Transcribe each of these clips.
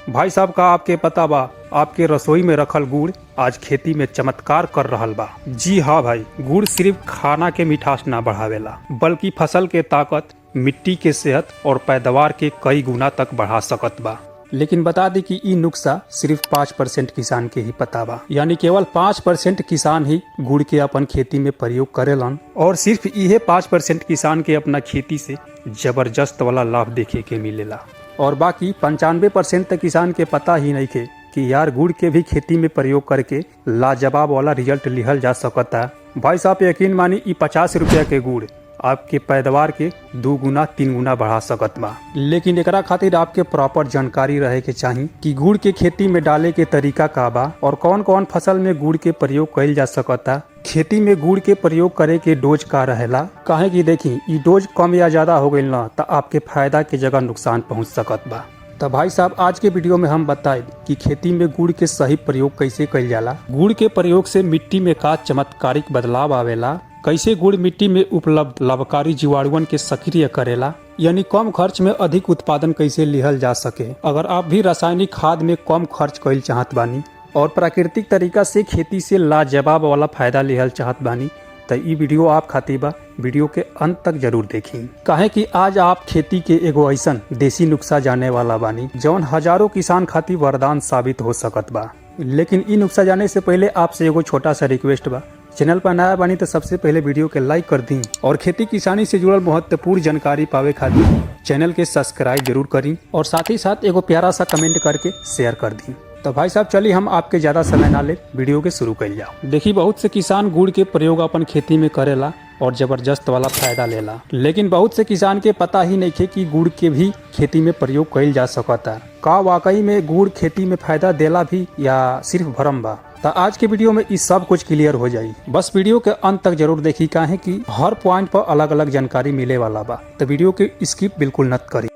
भाई साहब का आपके पता बा, आपके रसोई में रखल गुड़ आज खेती में चमत्कार कर रहल बा। जी हाँ भाई, गुड़ सिर्फ खाना के मिठास ना बढ़ावेला बल्कि फसल के ताकत, मिट्टी के सेहत और पैदावार के कई गुना तक बढ़ा सकत बा। लेकिन बता दी कि ई नुस्खा सिर्फ 5% किसान के ही पता बा, यानी केवल 5% किसान ही गुड़ के अपन खेती में प्रयोग करेलन और सिर्फ इहे 5% किसान के अपना खेती से जबरदस्त वाला लाभ देखे के मिलेला और बाकी 95% तक किसान के पता ही नहीं के कि यार गुड़ के भी खेती में प्रयोग करके लाजवाब वाला रिजल्ट लिहल जा सकता। भाई साहब यकीन मानी ई 50 रुपया के गुड़ आपके पैदावार के 2 गुना 3 गुना बढ़ा सकत बा। लेकिन एकरा खातिर आपके प्रॉपर जानकारी रहे के चाहिए कि गुड़ के खेती में डाले के तरीका का बा और कौन कौन फसल में गुड़ के प्रयोग कइल जा सकता। खेती में गुड़ के प्रयोग करे के डोज का रहेला, काहे कि देखी ई डोज कम या ज्यादा हो गइल ना तो आपके फायदा के जगह नुकसान पहुंच सकत बा। तो भाई साहब आज के वीडियो में हम बताए कि खेती में गुड़ के सही प्रयोग कैसे कइल जाला, गुड़ के प्रयोग से मिट्टी में का चमत्कारिक बदलाव आवेला, कैसे गुड़ मिट्टी में उपलब्ध लाभकारी जीवाणुओं के सक्रिय करेला, यानी कम खर्च में अधिक उत्पादन कैसे लिहल जा सके। अगर आप भी रासायनिक खाद में कम खर्च कइल चाहत बानी और प्राकृतिक तरीका से खेती से लाजवाब वाला फायदा लिहल चाहत बानी तो ई वीडियो आप खातिर बा। वीडियो के अंत तक जरूर देखी, काहे कि आज आप खेती के एगो ऐसन देसी नुस्खा जाने वाला बानी जौन हजारों किसान खातिर वरदान साबित हो सकत बा। लेकिन ई नुस्खा जाने से पहले आपसे एगो छोटा सा रिक्वेस्ट बा, चैनल पर नया बानी तो सबसे पहले वीडियो के लाइक कर दी और खेती किसानी से जुड़ल महत्वपूर्ण जानकारी पावे खातिर चैनल के सब्सक्राइब जरूर करी और साथ ही साथ एगो प्यारा सा कमेंट करके शेयर कर दी। तो भाई साहब चलिए हम आपके ज्यादा समय ना ले वीडियो के शुरू कर जाओ। देखिए बहुत से किसान गुड़ के प्रयोग अपन खेती में करेला और जबरदस्त वाला फायदा लेला, लेकिन बहुत से किसान के पता ही नहीं है कि गुड़ के भी खेती में प्रयोग कइल जा सकता। का वाकई में गुड़ खेती में फायदा देला भी या सिर्फ भरम बा? तो आज के वीडियो में इस सब कुछ क्लियर हो जाई, बस वीडियो के अंत तक जरूर देखी, काहे कि हर पॉइंट पर अलग अलग जानकारी मिले वाला बा। तो वीडियो के स्किप बिल्कुल मत करी।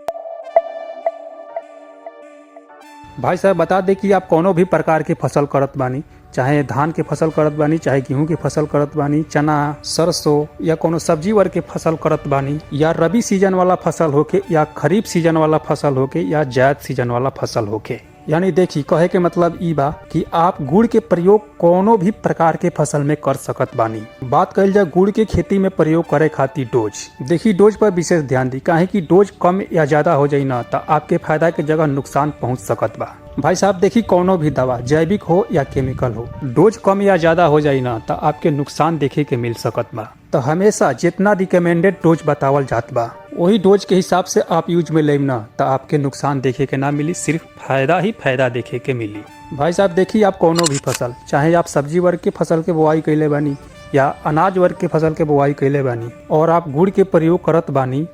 भाई साहब बता दे कि आप कोनो भी प्रकार के फसल करत बानी, चाहे धान के फसल करत बानी, चाहे गेहूं के फसल करत बानी, चना, सरसों या कोनो सब्जी वर्ग के फसल करत बानी, या रबी सीजन वाला फसल होके या खरीफ सीजन वाला फसल होके या जायद सीजन वाला फसल होके, यानी देखी कहे के मतलब ई बा कि आप गुड़ के प्रयोग कोनो भी प्रकार के फसल में कर सकत बानी। बात कइल जाए गुड़ के खेती में प्रयोग करे खातिर डोज, देखी डोज पर विशेष ध्यान दी, काहे कि डोज कम या ज्यादा हो जाई ना तो आपके फायदा के जगह नुकसान पहुंच सकत बा। भाई साहब देखी कोनो भी दवा जैविक हो या केमिकल हो, डोज कम या ज्यादा हो जाई ना तो आपके नुकसान देखे के मिल सकत बा। तो हमेशा जितना रिकमेंडेड डोज बतावल जात बा वही डोज के हिसाब से आप यूज में लेम ना तो आपके नुकसान देखे के ना मिली, सिर्फ फायदा ही फायदा देखे के मिली। भाई साहब देखिए आप कोनो भी फसल, चाहे आप सब्जी वर्ग के फसल के बुआई कैले बानी या अनाज वर्ग के फसल के बुआई कैले बानी और आप गुड़ के प्रयोग करत बानी,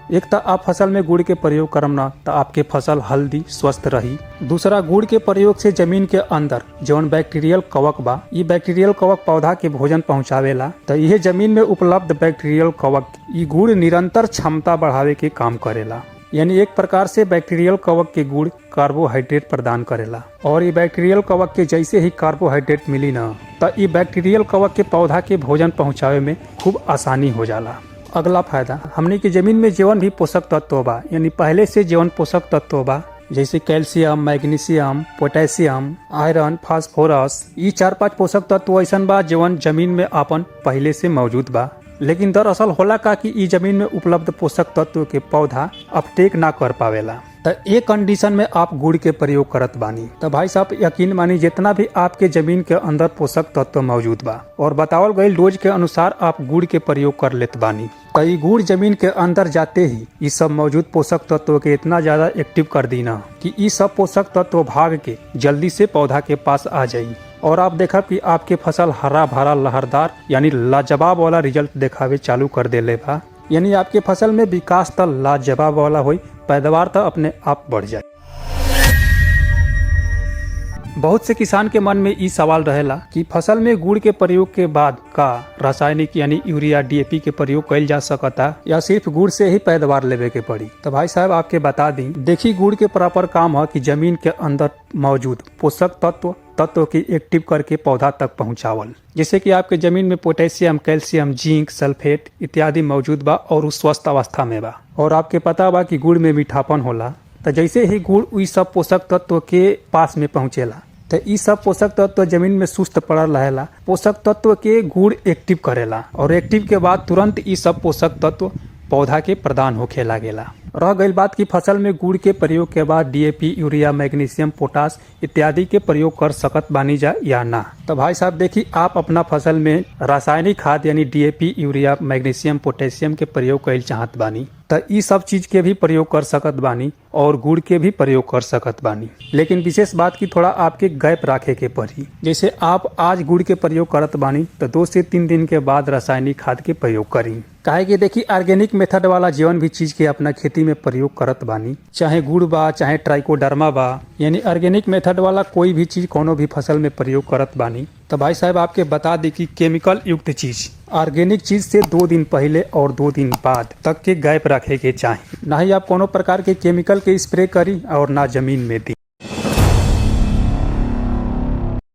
एक तो आप फसल में गुड़ के प्रयोग करम ना तो आपके फसल हल्दी स्वस्थ रही। दूसरा गुड़ के प्रयोग से जमीन के अंदर जौन बैक्टीरियल कवक बा, ये बैक्टीरियल कवक पौधा के भोजन पहुंचावेला, तो यह जमीन में उपलब्ध बैक्टीरियल कवक ये गुड़ निरंतर क्षमता बढ़ावे के काम करेला। यानी एक प्रकार से बैक्टीरियल कवक के गुड़ कार्बोहाइड्रेट प्रदान करेला और ये बैक्टीरियल कवक के जैसे ही कार्बोहाइड्रेट मिली ना तो ये बैक्टीरियल कवक के पौधा के भोजन पहुंचावे में खूब आसानी हो जाला। अगला फायदा, हमने की जमीन में जीवन भी पोषक तत्व बा, यानी पहले से जीवन पोषक तत्व बा जैसे calcium, magnesium, potassium, iron, phosphorus, ये 4-5 पोषक तत्व ऐसन बा जीवन जमीन में आपन पहले से मौजूद बा। लेकिन दरअसल होला का कि ई जमीन में उपलब्ध पोषक तत्व के पौधा अपटेक ना कर पावेला, तो एक कंडीशन में आप गुड़ के प्रयोग करत बानी तो भाई साहब यकीन मानी जितना भी आपके जमीन के अंदर पोषक तत्व मौजूद बा और बतावल गई डोज के अनुसार आप गुड़ के प्रयोग कर लेत बानी, तो ये गुड़ जमीन के अंदर जाते ही ये सब मौजूद पोषक तत्व के इतना ज्यादा एक्टिव कर दी ना कि ये सब पोषक तत्व भाग के जल्दी से पौधा के पास आ जाये और आप देखा कि आपके फसल हरा भरा लहरदार यानी लाजवाब वाला रिजल्ट दिखावे चालू कर देले बा। यानी आपके फसल में विकास तो लाजवाब वाला होई, पैदावार तो अपने आप बढ़ जाए। बहुत से किसान के मन में ई सवाल रहेला कि फसल में गुड़ के प्रयोग के बाद का रासायनिक यानी यूरिया DAP के प्रयोग कइल जा सकता या सिर्फ गुड़ से ही पैदावार लेवे के पड़ी। तो भाई साहब आपके बता दी, देखी गुड़ के प्रॉपर काम है कि जमीन के अंदर मौजूद पोषक तत्व तत्व के एक्टिव करके पौधा तक पहुंचावल। जैसे कि आपके जमीन में पोटेशियम, कैल्शियम, जिंक, सल्फेट इत्यादि मौजूद बा और उ स्वस्थ अवस्था में बा। और आपके पता बा कि गुड़ में मीठापन होला, तो जैसे ही गुड़ उ सब पोषक तत्व के पास में पहुंचेला तो ई सब पोषक तत्व जमीन में सुस्त पड़ल रहेला, पोषक तत्व के गुड़ एक्टिव करेला और एक्टिव के बाद तुरंत ई सब पोषक तत्व पौधा के प्रदान होखे लागेला। रह गई बात कि फसल में गुड़ के प्रयोग के बाद डीएपी, यूरिया, मैग्नीशियम, पोटास इत्यादि के प्रयोग कर सकत बानी जा या ना। तो भाई साहब देखिए, आप अपना फसल में रासायनिक खाद यानी डीएपी, यूरिया, मैग्नीशियम, पोटेशियम के प्रयोग कइल चाहत बानी तो ई सब चीज के भी प्रयोग कर सकत बानी और गुड़ के भी प्रयोग कर सकत बानी। लेकिन विशेष बात की थोड़ा आपके गैप रखे के पड़ी। जैसे आप आज गुड़ के प्रयोग करत बानी तो 2 से 3 दिन के बाद रासायनिक खाद के प्रयोग करी। काहे कि देखिए, ऑर्गेनिक मेथड वाला जीवन भी चीज के अपना खेती में प्रयोग करत बानी, चाहे गुड़ बा चाहे ट्राइकोडर्मा बा, यानी ऑर्गेनिक मेथड वाला कोई भी चीज कोनो भी फसल में प्रयोग करत बानी। तो भाई साहब आपके बता दी कि केमिकल युक्त चीज ऑर्गेनिक चीज से 2 दिन पहले और 2 दिन बाद तक के गैप रखे के चाहिए। ना ही आप कोनो प्रकार के केमिकल के स्प्रे करी और ना जमीन में दी।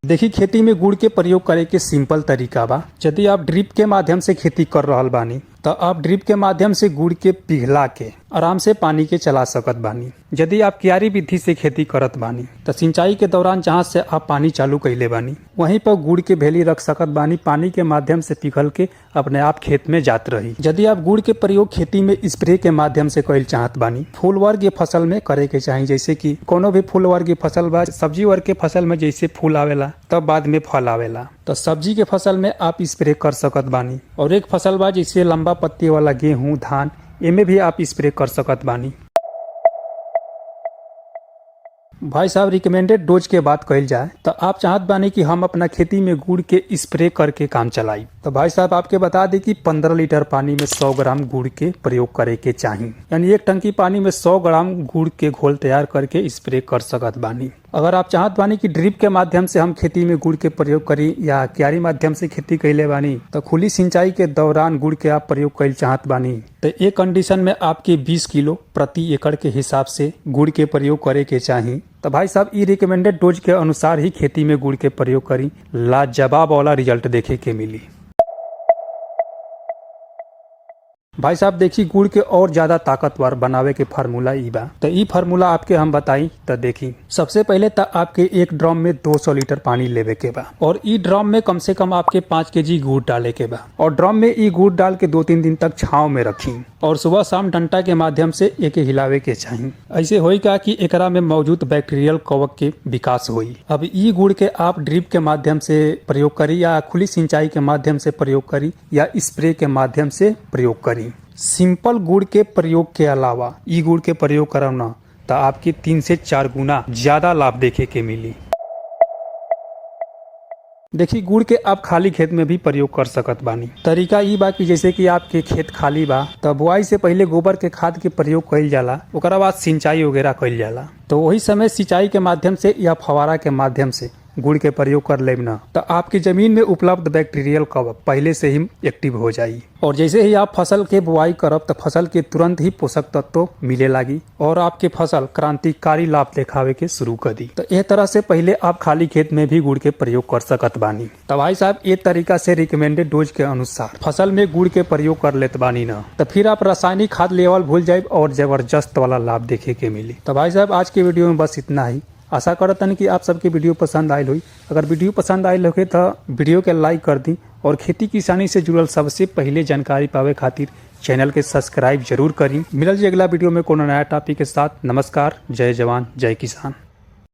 देखिए, खेती में गुड़ के प्रयोग करे के सिंपल तरीका बा। यदि आप ड्रिप के माध्यम से खेती कर रहल बानी तो आप ड्रिप के माध्यम से गुड़ के पिघला के आराम से पानी के चला सकत बानी। यदि आप क्यारी विधि से खेती करत बानी तो सिंचाई के दौरान जहाँ से आप पानी चालू कैले बानी वहीं पर गुड़ के भेली रख सकत बानी, पानी के माध्यम से पिघल के अपने आप खेत में जात रही। यदि आप गुड़ के प्रयोग खेती में स्प्रे के माध्यम से कैल चाहत बानी, फूल वर्ग फसल में करे के चाहिए। जैसे कि कोनो भी फूल वर्ग फसल बा, सब्जी वर्ग के फसल में जैसे फूल आवेला तब बाद में फल आवेला, तो सब्जी के फसल में आप स्प्रे कर सकत बानी। और एक फसल बा जैसे लंबा पत्ती वाला गेहूं, धान, इनमें भी आप स्प्रे कर सकत बानी। भाई साहब, रिकमेंडेड डोज के बात कही जाए तो आप चाहत बानी कि हम अपना खेती में गुड़ के स्प्रे करके काम चलाई, तो भाई साहब आपके बता दें कि 15 लीटर पानी में 100 ग्राम गुड़ के प्रयोग करे के चाहिए। यानी 1 टंकी पानी में 100 ग्राम गुड़ के घोल तैयार करके स्प्रे कर सकत बानी। अगर आप चाहत बानी कि ड्रिप के माध्यम से हम खेती में गुड़ के प्रयोग करी या क्यारी माध्यम से खेती कैले बानी तो खुली सिंचाई के दौरान गुड़ के आप प्रयोग कैल चाहत बानी तो एक कंडीशन में आपके 20 किलो प्रति एकड़ के हिसाब से गुड़ के प्रयोग करे के चाहिए। तो भाई साहब, ई रिकमेंडेड डोज के अनुसार ही खेती में गुड़ के प्रयोग करी, लाजवाब वाला रिजल्ट देखे के मिली। भाई साहब देखिए, गुड़ के और ज्यादा ताकतवर बनावे के फार्मूला ई बा। तो ई फार्मूला आपके हम बताई तो देखी, सबसे पहले तो आपके एक ड्रम में 200 लीटर पानी लेवे के बा और ई ड्रम में कम से कम आपके 5 केजी गुड़ डाले के बा और ड्रम में ई गुड़ डाल के 2-3 दिन तक छांव में रखी और सुबह शाम डंटा के माध्यम से एके हिलावे के चाहिए। ऐसे होई का कि एकरा में मौजूद बैक्टीरियल कवक के विकास होई। अब ई गुड़ के आप ड्रिप के माध्यम से प्रयोग करी या खुली सिंचाई के माध्यम से प्रयोग करी या स्प्रे के माध्यम से प्रयोग करी। सिंपल गुड़ के प्रयोग के अलावा ई गुड़ के प्रयोग करब ना तो आपके 3 से 4 गुना ज्यादा लाभ देखे के मिली। देखिए, गुड़ के आप खाली खेत में भी प्रयोग कर सकत बानी। तरीका ई बा कि जैसे कि आपके खेत खाली बा तो बुआई से पहले गोबर के खाद के प्रयोग कइल जाला, ओकरा बाद सिंचाई वगैरह कइल जाला। तो वही समय सिंचाई के माध्यम से या फवारा के माध्यम से गुड़ के प्रयोग कर लेब ना तो आपकी जमीन में उपलब्ध बैक्टीरियल कवक पहले से ही एक्टिव हो जाई और जैसे ही आप फसल के बुआई करब तो फसल के तुरंत ही पोषक तत्व मिले लागी और आपके फसल क्रांतिकारी लाभ दिखावे के शुरू कर दी। तो ये तरह से पहले आप खाली खेत में भी गुड़ के प्रयोग कर सकत बानी। तो भाई साहब, ये तरीका से रिकमेंडेड डोज के अनुसार फसल में गुड़ के प्रयोग कर लेत बानी ना तो फिर आप रासायनिक खाद लेवल भूल जाए और जबरदस्त वाला लाभ देखे के मिली। तो भाई साहब, आज के वीडियो में बस इतना ही। आशा करतन कि आप सबके वीडियो पसंद आयल हुई। अगर वीडियो पसंद आयल होके तो वीडियो के लाइक कर दी और खेती किसानी से जुड़ल सबसे पहले जानकारी पावे खातिर चैनल के सब्सक्राइब जरूर करी। मिलल जी अगला वीडियो में कोनो नया टॉपिक के साथ। नमस्कार, जय जवान जय किसान।